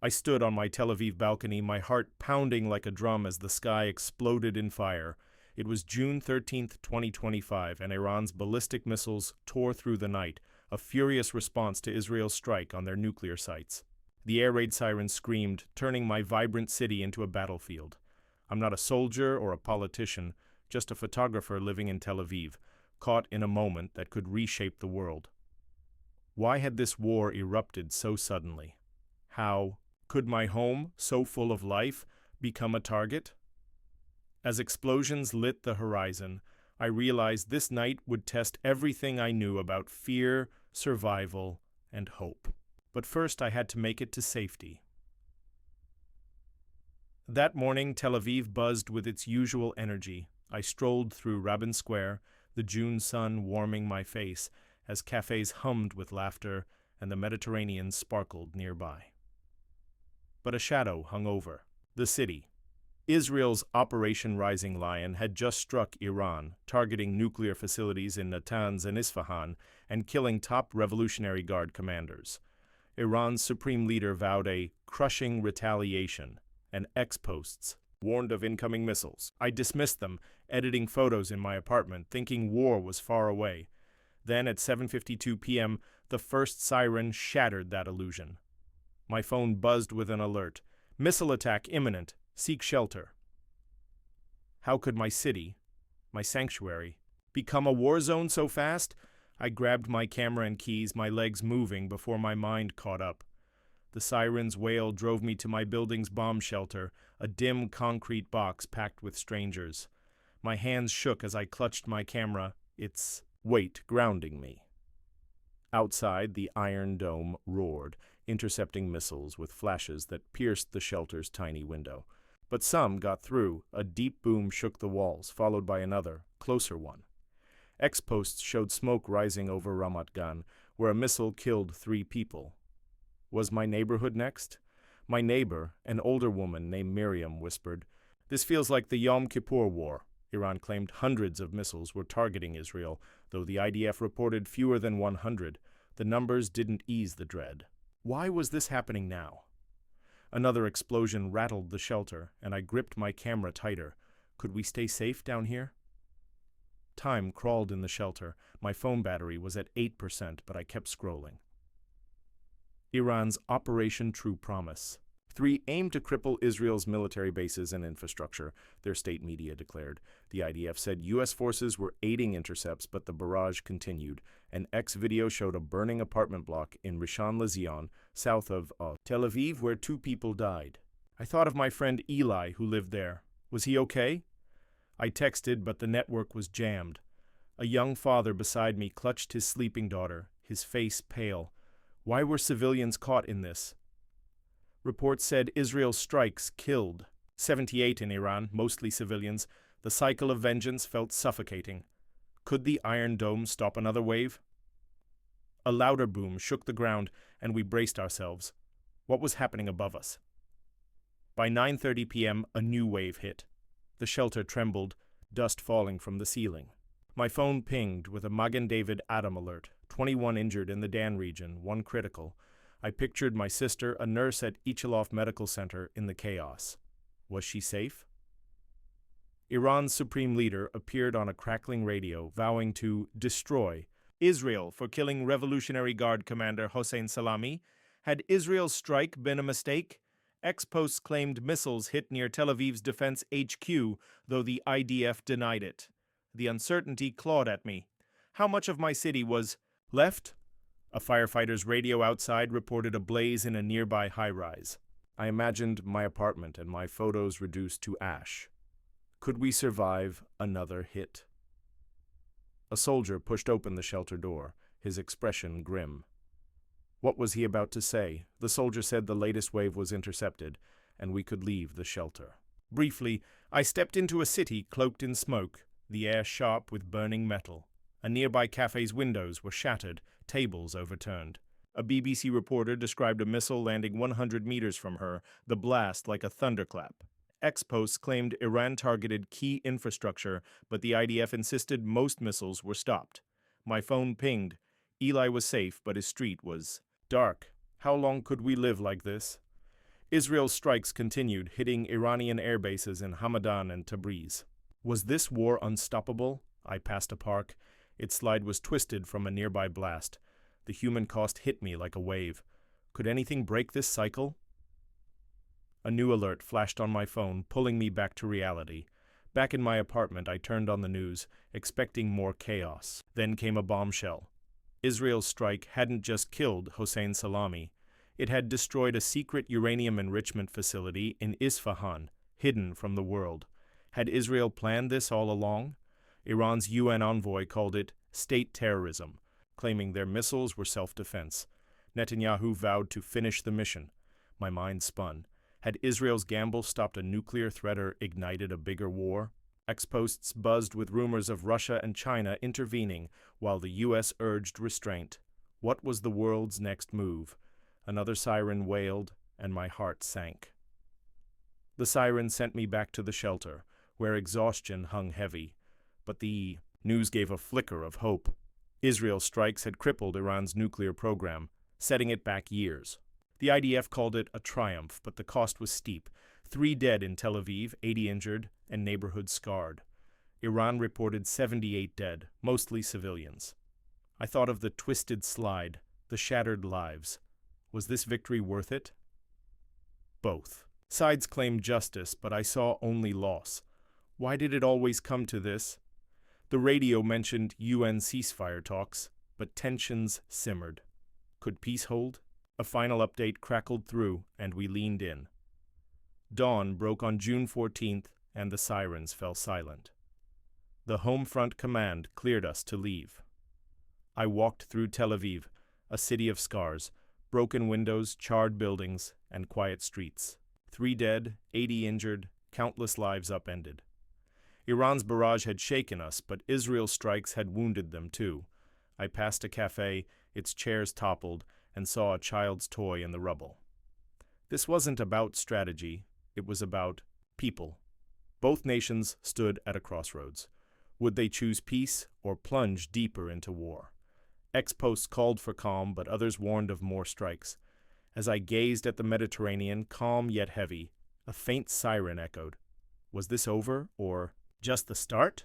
I stood on my Tel Aviv balcony, my heart pounding like a drum as the sky exploded in fire. It was June 13th, 2025, and Iran's ballistic missiles tore through the night, a furious response to Israel's strike on their nuclear sites. The air raid sirens screamed, turning my vibrant city into a battlefield. I'm not a soldier or a politician, just a photographer living in Tel Aviv, caught in a moment that could reshape the world. Why had this war erupted so suddenly? How could my home, so full of life, become a target? As explosions lit the horizon, I realized this night would test everything I knew about fear, survival, and hope. But first I had to make it to safety. That morning, Tel Aviv buzzed with its usual energy. I strolled through Rabin Square, the June sun warming my face, as cafes hummed with laughter and the Mediterranean sparkled nearby. But a shadow hung over the city. Israel's Operation Rising Lion had just struck Iran, targeting nuclear facilities in Natanz and Isfahan and killing top Revolutionary Guard commanders. Iran's supreme leader vowed a crushing retaliation, and ex-posts warned of incoming missiles. I dismissed them, editing photos in my apartment, thinking war was far away. Then at 7:52 p.m., the first siren shattered that illusion. My phone buzzed with an alert. Missile attack imminent. Seek shelter. How could my city, my sanctuary, become a war zone so fast? I grabbed my camera and keys, my legs moving before my mind caught up. The siren's wail drove me to my building's bomb shelter, a dim concrete box packed with strangers. My hands shook as I clutched my camera, its weight grounding me. Outside, the Iron Dome roared, intercepting missiles with flashes that pierced the shelter's tiny window. But some got through. A deep boom shook the walls, followed by another, closer one. Ex-posts showed smoke rising over Ramat Gan, where a missile killed 3 people. Was my neighborhood next? My neighbor, an older woman named Miriam, whispered, "This feels like the Yom Kippur War." Iran claimed hundreds of missiles were targeting Israel, though the IDF reported fewer than 100. The numbers didn't ease the dread. Why was this happening now? Another explosion rattled the shelter, and I gripped my camera tighter. Could we stay safe down here? Time crawled in the shelter. My phone battery was at 8%, but I kept scrolling. Iran's Operation True Promise. 3 aimed to cripple Israel's military bases and infrastructure, their state media declared. The IDF said U.S. forces were aiding intercepts, but the barrage continued. An X video showed a burning apartment block in Rishon LeZion, south of Tel Aviv, where 2 people died. I thought of my friend Eli, who lived there. Was he okay? I texted, but the network was jammed. A young father beside me clutched his sleeping daughter, his face pale. Why were civilians caught in this? Reports said Israel's strikes killed 78 in Iran, mostly civilians. The cycle of vengeance felt suffocating. Could the Iron Dome stop another wave? A louder boom shook the ground, and we braced ourselves. What was happening above us? By 9:30 p.m., a new wave hit. The shelter trembled, dust falling from the ceiling. My phone pinged with a Magen David Adam alert. 21 injured in the Dan region, 1 critical. I pictured my sister, a nurse at Ichilov Medical Center, in the chaos. Was she safe? Iran's supreme leader appeared on a crackling radio, vowing to destroy Israel for killing Revolutionary Guard commander Hossein Salami. Had Israel's strike been a mistake? Ex-posts claimed missiles hit near Tel Aviv's defense HQ, though the IDF denied it. The uncertainty clawed at me. How much of my city was left? A firefighter's radio outside reported a blaze in a nearby high-rise. I imagined my apartment and my photos reduced to ash. Could we survive another hit? A soldier pushed open the shelter door, his expression grim. What was he about to say? The soldier said the latest wave was intercepted, and we could leave the shelter. Briefly, I stepped into a city cloaked in smoke, the air sharp with burning metal. A nearby cafe's windows were shattered, tables overturned. A BBC reporter described a missile landing 100 meters from her, the blast like a thunderclap. Ex-posts claimed Iran targeted key infrastructure, but the IDF insisted most missiles were stopped. My phone pinged. Eli was safe, but his street was dark. How long could we live like this? Israel's strikes continued, hitting Iranian air bases in Hamadan and Tabriz. Was this war unstoppable? I passed a park. Its slide was twisted from a nearby blast. The human cost hit me like a wave. Could anything break this cycle? A new alert flashed on my phone, pulling me back to reality. Back in my apartment, I turned on the news, expecting more chaos. Then came a bombshell. Israel's strike hadn't just killed Hossein Salami. It had destroyed a secret uranium enrichment facility in Isfahan, hidden from the world. Had Israel planned this all along? Iran's UN envoy called it state terrorism, claiming their missiles were self-defense. Netanyahu vowed to finish the mission. My mind spun. Had Israel's gamble stopped a nuclear threat or ignited a bigger war? Ex-posts buzzed with rumors of Russia and China intervening while the U.S. urged restraint. What was the world's next move? Another siren wailed, and my heart sank. The siren sent me back to the shelter, where exhaustion hung heavy. But the news gave a flicker of hope. Israel's strikes had crippled Iran's nuclear program, setting it back years. The IDF called it a triumph, but the cost was steep. 3 dead in Tel Aviv, 80 injured, and neighborhoods scarred. Iran reported 78 dead, mostly civilians. I thought of the twisted slide, the shattered lives. Was this victory worth it? Both. Sides claimed justice, but I saw only loss. Why did it always come to this? The radio mentioned UN ceasefire talks, but tensions simmered. Could peace hold? A final update crackled through, and we leaned in. Dawn broke on June 14th, and the sirens fell silent. The home front command cleared us to leave. I walked through Tel Aviv, a city of scars, broken windows, charred buildings, and quiet streets. 3 dead, 80 injured, countless lives upended. Iran's barrage had shaken us, but Israel's strikes had wounded them too. I passed a cafe, its chairs toppled, and saw a child's toy in the rubble. This wasn't about strategy, it was about people. Both nations stood at a crossroads. Would they choose peace or plunge deeper into war? Ex-posts called for calm, but others warned of more strikes. As I gazed at the Mediterranean, calm yet heavy, a faint siren echoed. Was this over, or just the start?